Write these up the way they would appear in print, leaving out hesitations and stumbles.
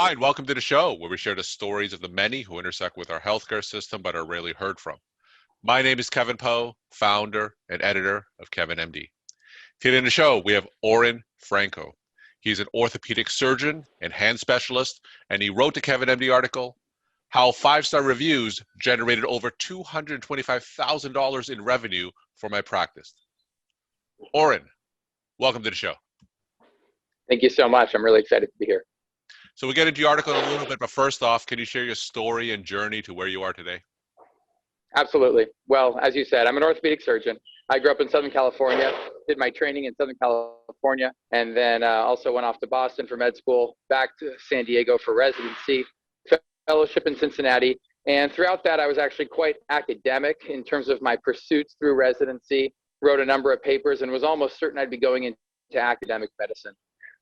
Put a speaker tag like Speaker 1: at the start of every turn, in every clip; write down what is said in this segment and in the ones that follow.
Speaker 1: Hi, and welcome to the show where we share the stories of the many who intersect with our healthcare system but are rarely heard from. My name is Kevin Poe, founder and editor of Kevin MD. Today in the show, we have Orrin Franko. He's an orthopedic surgeon and hand specialist, and he wrote the Kevin MD article, How 5-Star Reviews Generated Over $225,000 in Revenue for My Practice. Orrin, welcome to the show.
Speaker 2: Thank you so much. I'm really excited to be here.
Speaker 1: So we'll get into your article in a little bit, but first off, can you share your story and journey to where you are today?
Speaker 2: Absolutely. Well, as you said, I'm an orthopedic surgeon. I grew up in Southern California, did my training in Southern California, and then also went off to Boston for med school, back to San Diego for residency, fellowship in Cincinnati. And throughout that, I was actually quite academic in terms of my pursuits through residency, wrote a number of papers, and was almost certain I'd be going into academic medicine.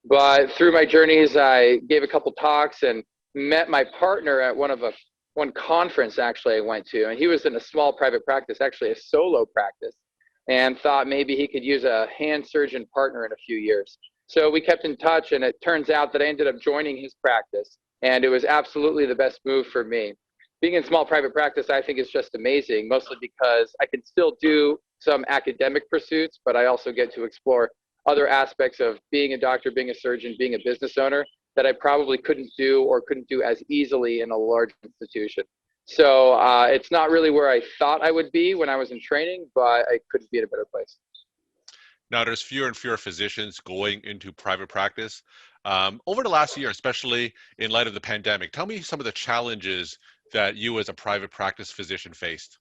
Speaker 2: But through my journeys, I gave a couple talks and met my partner at one conference actually I went to, and he was in a small private practice, actually a solo practice, and thought maybe he could use a hand surgeon partner in a few years. So we kept in touch, and it turns out that I ended up joining his practice, and it was absolutely the best move for me. Being in small private practice, I think is just amazing, mostly because I can still do some academic pursuits, but I also get to explore other aspects of being a doctor, being a surgeon, being a business owner that I probably couldn't do as easily in a large institution. So it's not really where I thought I would be when I was in training, but I couldn't be in a better place.
Speaker 1: Now, there's fewer and fewer physicians going into private practice. Over the last year, especially in light of the pandemic, tell me some of the challenges that you as a private practice physician faced.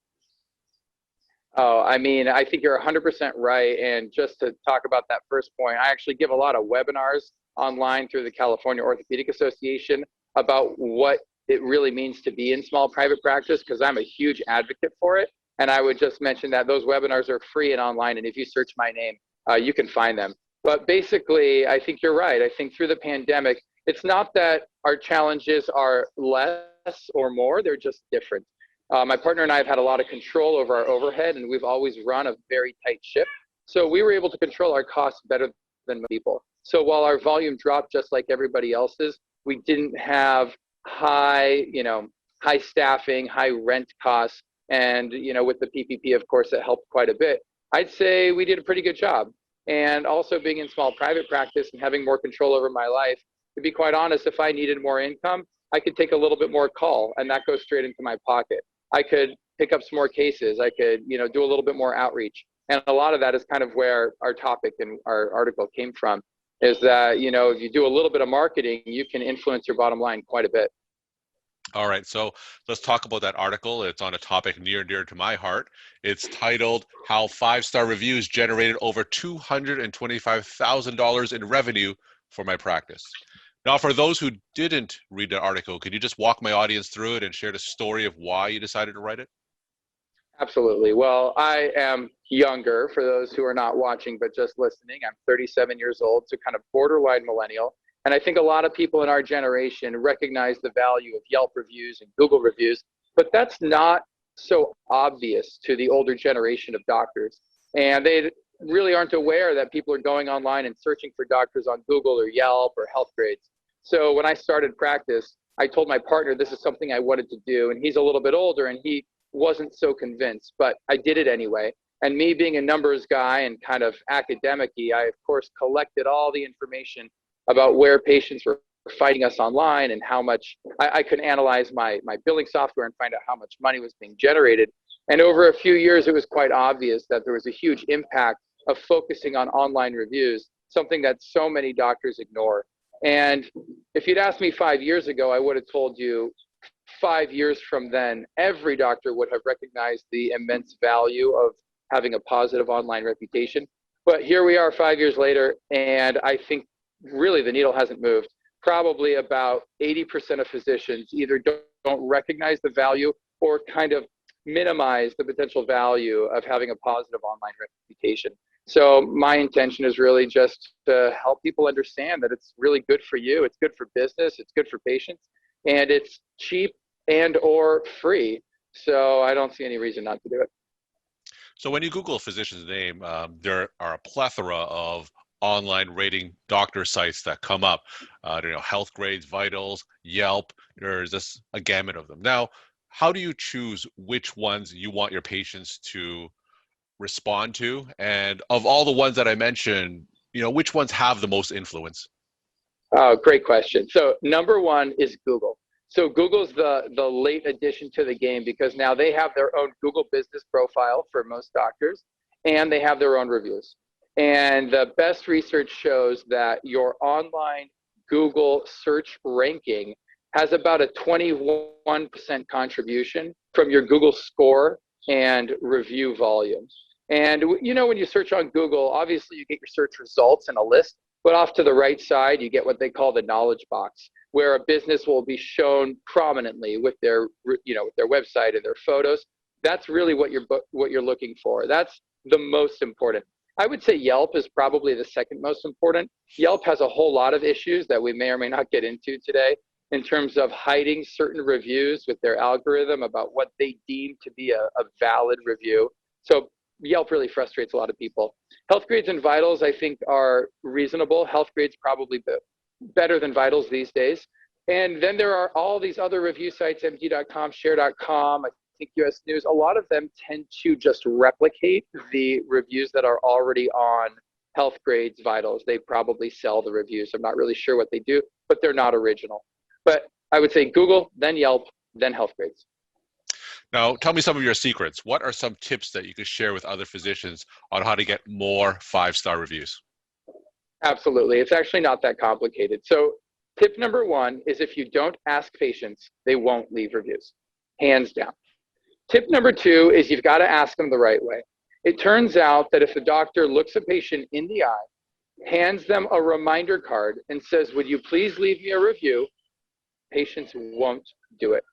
Speaker 2: Oh, I mean, I think you're 100% right. And just to talk about that first point, I actually give a lot of webinars online through the California Orthopedic Association about what it really means to be in small private practice, because I'm a huge advocate for it. And I would just mention that those webinars are free and online. And if you search my name, you can find them. But basically, I think you're right. I think through the pandemic, it's not that our challenges are less or more, they're just different. My partner and I have had a lot of control over our overhead, and we've always run a very tight ship. So we were able to control our costs better than people. So while our volume dropped just like everybody else's, we didn't have high staffing, high rent costs. And, with the PPP, of course, it helped quite a bit. I'd say we did a pretty good job. And also being in small private practice and having more control over my life, to be quite honest, if I needed more income, I could take a little bit more call, and that goes straight into my pocket. I could pick up some more cases. I could, do a little bit more outreach. And a lot of that is kind of where our topic and our article came from, is that, if you do a little bit of marketing, you can influence your bottom line quite a bit.
Speaker 1: All right, so let's talk about that article. It's on a topic near and dear to my heart. It's titled, How 5-Star Reviews Generated Over $225,000 in Revenue for My Practice. Now, for those who didn't read the article, could you just walk my audience through it and share the story of why you decided to write it?
Speaker 2: Absolutely. Well, I am younger, for those who are not watching but just listening. I'm 37 years old, so kind of borderline millennial. And I think a lot of people in our generation recognize the value of Yelp reviews and Google reviews, but that's not so obvious to the older generation of doctors. And they really aren't aware that people are going online and searching for doctors on Google or Yelp or Healthgrades. So when I started practice, I told my partner this is something I wanted to do, and he's a little bit older and he wasn't so convinced, but I did it anyway. And me being a numbers guy and kind of academic-y, I of course collected all the information about where patients were finding us online and how much I could analyze my billing software and find out how much money was being generated. And over a few years, it was quite obvious that there was a huge impact of focusing on online reviews, something that so many doctors ignore. And if you'd asked me 5 years ago, I would have told you 5 years from then, every doctor would have recognized the immense value of having a positive online reputation. But here we are 5 years later, and I think really the needle hasn't moved. Probably about 80% of physicians either don't recognize the value or kind of minimize the potential value of having a positive online reputation. So my intention is really just to help people understand that it's really good for you, it's good for business, it's good for patients, and it's cheap and or free. So I don't see any reason not to do it.
Speaker 1: So when you Google a physician's name, there are a plethora of online rating doctor sites that come up. Healthgrades, Vitals, Yelp. There's just a gamut of them. Now, how do you choose which ones you want your patients to respond to? And of all the ones that I mentioned, which ones have the most influence?
Speaker 2: Oh, great question. So number one is Google. So Google's the late addition to the game because now they have their own Google business profile for most doctors, and they have their own reviews. And the best research shows that your online Google search ranking has about a 21% contribution from your Google score and review volume. And when you search on Google, obviously you get your search results in a list, but off to the right side, you get what they call the knowledge box, where a business will be shown prominently with their website and their photos. That's really what you're looking for. That's the most important. I would say Yelp is probably the second most important. Yelp has a whole lot of issues that we may or may not get into today in terms of hiding certain reviews with their algorithm about what they deem to be a valid review. So Yelp really frustrates a lot of people. Healthgrades and Vitals, I think, are reasonable. Healthgrades probably better than Vitals these days. And then there are all these other review sites, md.com, share.com, I think US News. A lot of them tend to just replicate the reviews that are already on Healthgrades, Vitals. They probably sell the reviews. I'm not really sure what they do, but they're not original. But I would say Google, then Yelp, then Healthgrades.
Speaker 1: Now, tell me some of your secrets. What are some tips that you could share with other physicians on how to get more 5-star reviews?
Speaker 2: Absolutely. It's actually not that complicated. So tip number one is if you don't ask patients, they won't leave reviews, hands down. Tip number two is you've got to ask them the right way. It turns out that if the doctor looks a patient in the eye, hands them a reminder card and says, would you please leave me a review? Patients won't do it.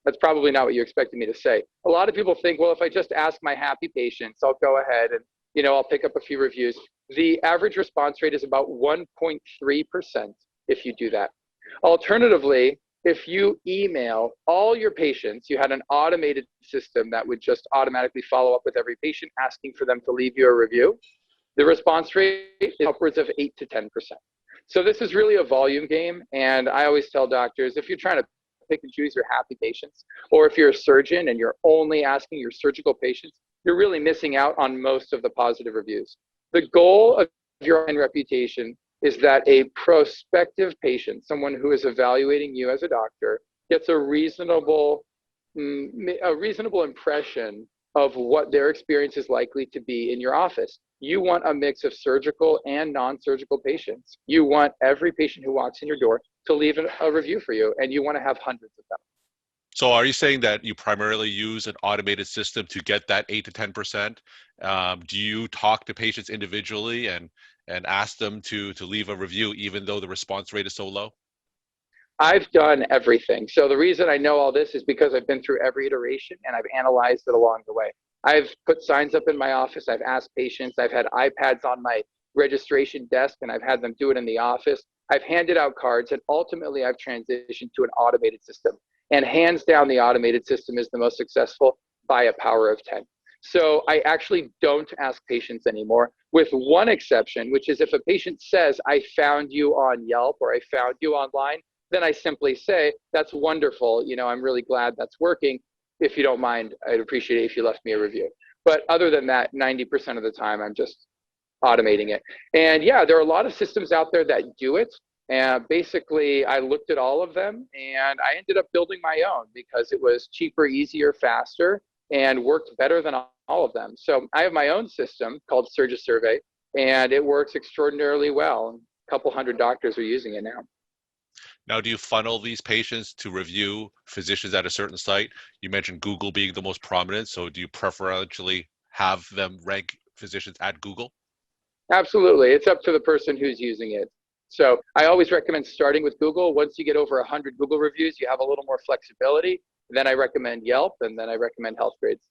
Speaker 2: That's probably not what you expected me to say. A lot of people think, well, if I just ask my happy patients, I'll go ahead and, I'll pick up a few reviews. The average response rate is about 1.3% if you do that. Alternatively, if you email all your patients, you had an automated system that would just automatically follow up with every patient asking for them to leave you a review, the response rate is upwards of 8 to 10%. So this is really a volume game. And I always tell doctors, if you're trying to pick and choose your happy patients, or if you're a surgeon and you're only asking your surgical patients, you're really missing out on most of the positive reviews. The goal of your own reputation is that a prospective patient, someone who is evaluating you as a doctor, gets a reasonable impression of what their experience is likely to be in your office. You want a mix of surgical and non-surgical patients. You want every patient who walks in your door to leave a review for you, and you want to have hundreds of them.
Speaker 1: So are you saying that you primarily use an automated system to get that 8 to 10%? Do you talk to patients individually and ask them to leave a review even though the response rate is so low?
Speaker 2: I've done everything. So the reason I know all this is because I've been through every iteration and I've analyzed it along the way. I've put signs up in my office. I've asked patients. I've had iPads on my registration desk and I've had them do it in the office. I've handed out cards and ultimately I've transitioned to an automated system. And hands down, the automated system is the most successful by a power of 10. So I actually don't ask patients anymore, with one exception, which is if a patient says, I found you on Yelp or I found you online, then I simply say, that's wonderful. I'm really glad that's working. If you don't mind, I'd appreciate it if you left me a review. But other than that, 90% of the time, I'm just automating it. And yeah, there are a lot of systems out there that do it. And basically, I looked at all of them and I ended up building my own because it was cheaper, easier, faster, and worked better than all of them. So I have my own system called SurgiSurvey, and it works extraordinarily well. A couple hundred doctors are using it now.
Speaker 1: Now, do you funnel these patients to review physicians at a certain site? You mentioned Google being the most prominent. So do you preferentially have them rank physicians at Google?
Speaker 2: Absolutely. It's up to the person who's using it. So I always recommend starting with Google. Once you get over 100 Google reviews, you have a little more flexibility. Then I recommend Yelp, and then I recommend Healthgrades.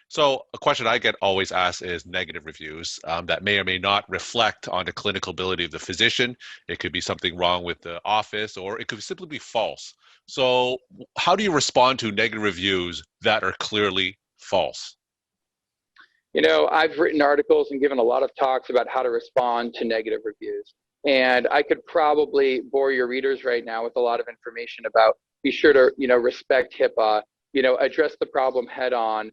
Speaker 1: So a question I get always asked is negative reviews that may or may not reflect on the clinical ability of the physician. It could be something wrong with the office, or it could simply be false. So how do you respond to negative reviews that are clearly false?
Speaker 2: I've written articles and given a lot of talks about how to respond to negative reviews. And I could probably bore your readers right now with a lot of information about be sure to, respect HIPAA, address the problem head on,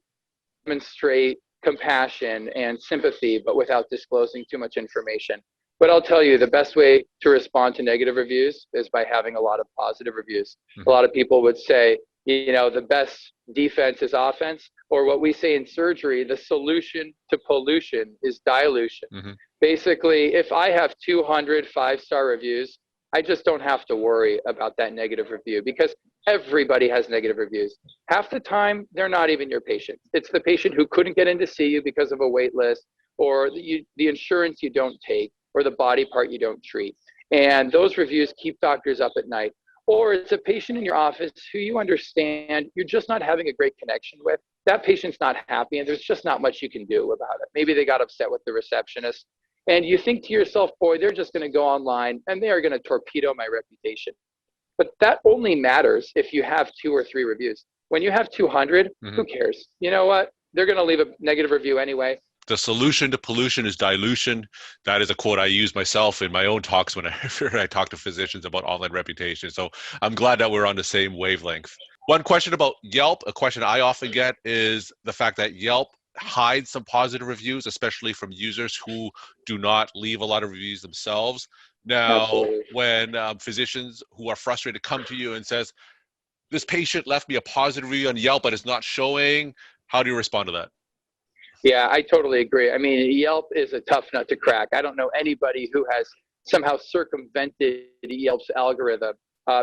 Speaker 2: demonstrate compassion and sympathy, but without disclosing too much information. But I'll tell you, the best way to respond to negative reviews is by having a lot of positive reviews. A lot of people would say, the best defense is offense, or what we say in surgery, the solution to pollution is dilution. Basically, if I have 200 5-star reviews, I just don't have to worry about that negative review because everybody has negative reviews. Half the time, they're not even your patient. It's the patient who couldn't get in to see you because of a wait list, or the insurance you don't take, or the body part you don't treat. And those reviews keep doctors up at night. Or it's a patient in your office who you understand you're just not having a great connection with. That patient's not happy and there's just not much you can do about it. Maybe they got upset with the receptionist. And you think to yourself, boy, they're just going to go online and they are going to torpedo my reputation. But that only matters if you have 2 or 3 reviews. When you have 200, who cares? You know what? They're going to leave a negative review anyway.
Speaker 1: The solution to pollution is dilution. That is a quote I use myself in my own talks when I talk to physicians about online reputation. So I'm glad that we're on the same wavelength. One question about Yelp, a question I often get is the fact that Yelp hides some positive reviews, especially from users who do not leave a lot of reviews themselves. Now,
Speaker 2: Absolutely.
Speaker 1: when physicians who are frustrated come to you and says, this patient left me a positive review on Yelp, but it's not showing, how do you respond to that?
Speaker 2: Yeah, I totally agree. I mean, Yelp is a tough nut to crack. I don't know anybody who has somehow circumvented Yelp's algorithm.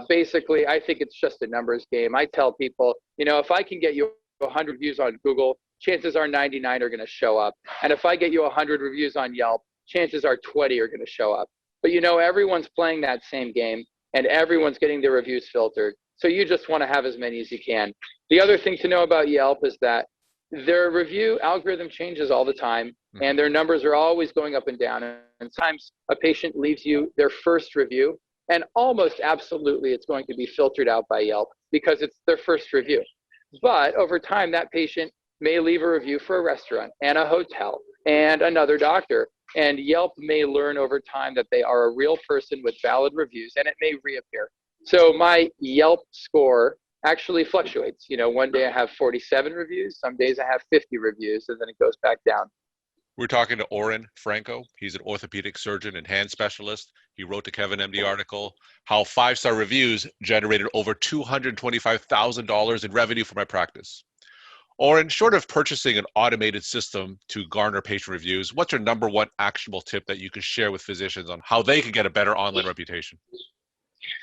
Speaker 2: Basically, I think it's just a numbers game. I tell people, if I can get you 100 views on Google, chances are 99 are going to show up. And if I get you 100 reviews on Yelp, chances are 20 are going to show up. But everyone's playing that same game and everyone's getting their reviews filtered. So you just want to have as many as you can. The other thing to know about Yelp is that their review algorithm changes all the time and their numbers are always going up and down. And sometimes a patient leaves you their first review and almost absolutely it's going to be filtered out by Yelp because it's their first review. But over time, that patient may leave a review for a restaurant and a hotel and another doctor. And Yelp may learn over time that they are a real person with valid reviews and it may reappear. So my Yelp score actually fluctuates. One day I have 47 reviews, some days I have 50 reviews, and then it goes back down.
Speaker 1: We're talking to Orrin Franko. He's an orthopedic surgeon and hand specialist. He wrote the Kevin MD article, How 5-Star Reviews Generated Over $225,000 in Revenue for My Practice. Orrin, short of purchasing an automated system to garner patient reviews, what's your number one actionable tip that you can share with physicians on how they can get a better online reputation?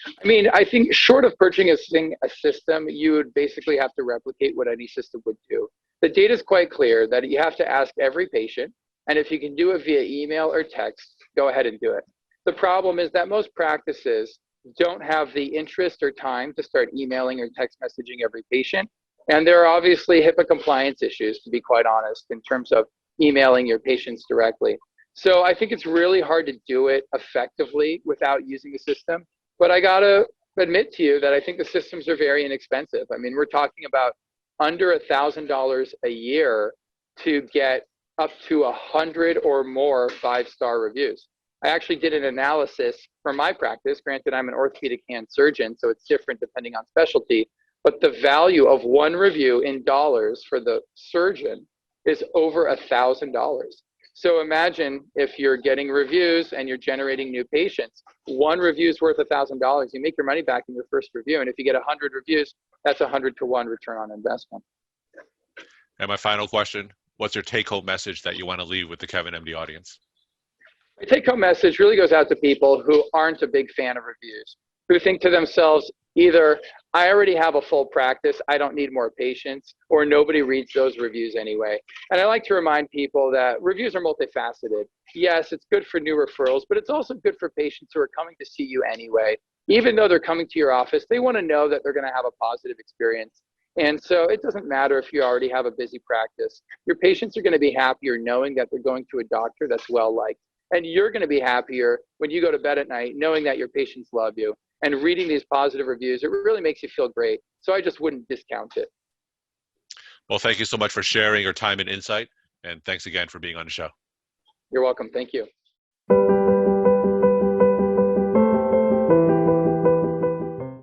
Speaker 2: I mean, I think short of purchasing a system, you would basically have to replicate what any system would do. The data is quite clear that you have to ask every patient, and if you can do it via email or text, go ahead and do it. The problem is that most practices don't have the interest or time to start emailing or text messaging every patient. And there are obviously HIPAA compliance issues, to be quite honest, in terms of emailing your patients directly. So I think it's really hard to do it effectively without using a system. But I got to admit to you that I think the systems are very inexpensive. I mean, we're talking about under $1,000 a year to get up to 100 or more 5-star reviews. I actually did an analysis for my practice. Granted, I'm an orthopedic hand surgeon, so it's different depending on specialty. But the value of one review in dollars for the surgeon is over $1,000. So imagine if you're getting reviews and you're generating new patients, one review is worth $1,000. You make your money back in your first review. And if you get 100 reviews, that's 100-to-1 return on investment.
Speaker 1: And my final question, what's your take-home message that you want to leave with the Kevin MD audience?
Speaker 2: My take-home message really goes out to people who aren't a big fan of reviews, who think to themselves, either I already have a full practice, I don't need more patients, or nobody reads those reviews anyway. And I like to remind people that reviews are multifaceted. Yes, it's good for new referrals, but it's also good for patients who are coming to see you anyway. Even though they're coming to your office, they want to know that they're going to have a positive experience. And so it doesn't matter if you already have a busy practice. Your patients are going to be happier knowing that they're going to a doctor that's well-liked. And you're going to be happier when you go to bed at night knowing that your patients love you. And reading these positive reviews, it really makes you feel great. So I just wouldn't discount it.
Speaker 1: Well, thank you so much for sharing your time and insight. And thanks again for being on the show.
Speaker 2: You're welcome. Thank you.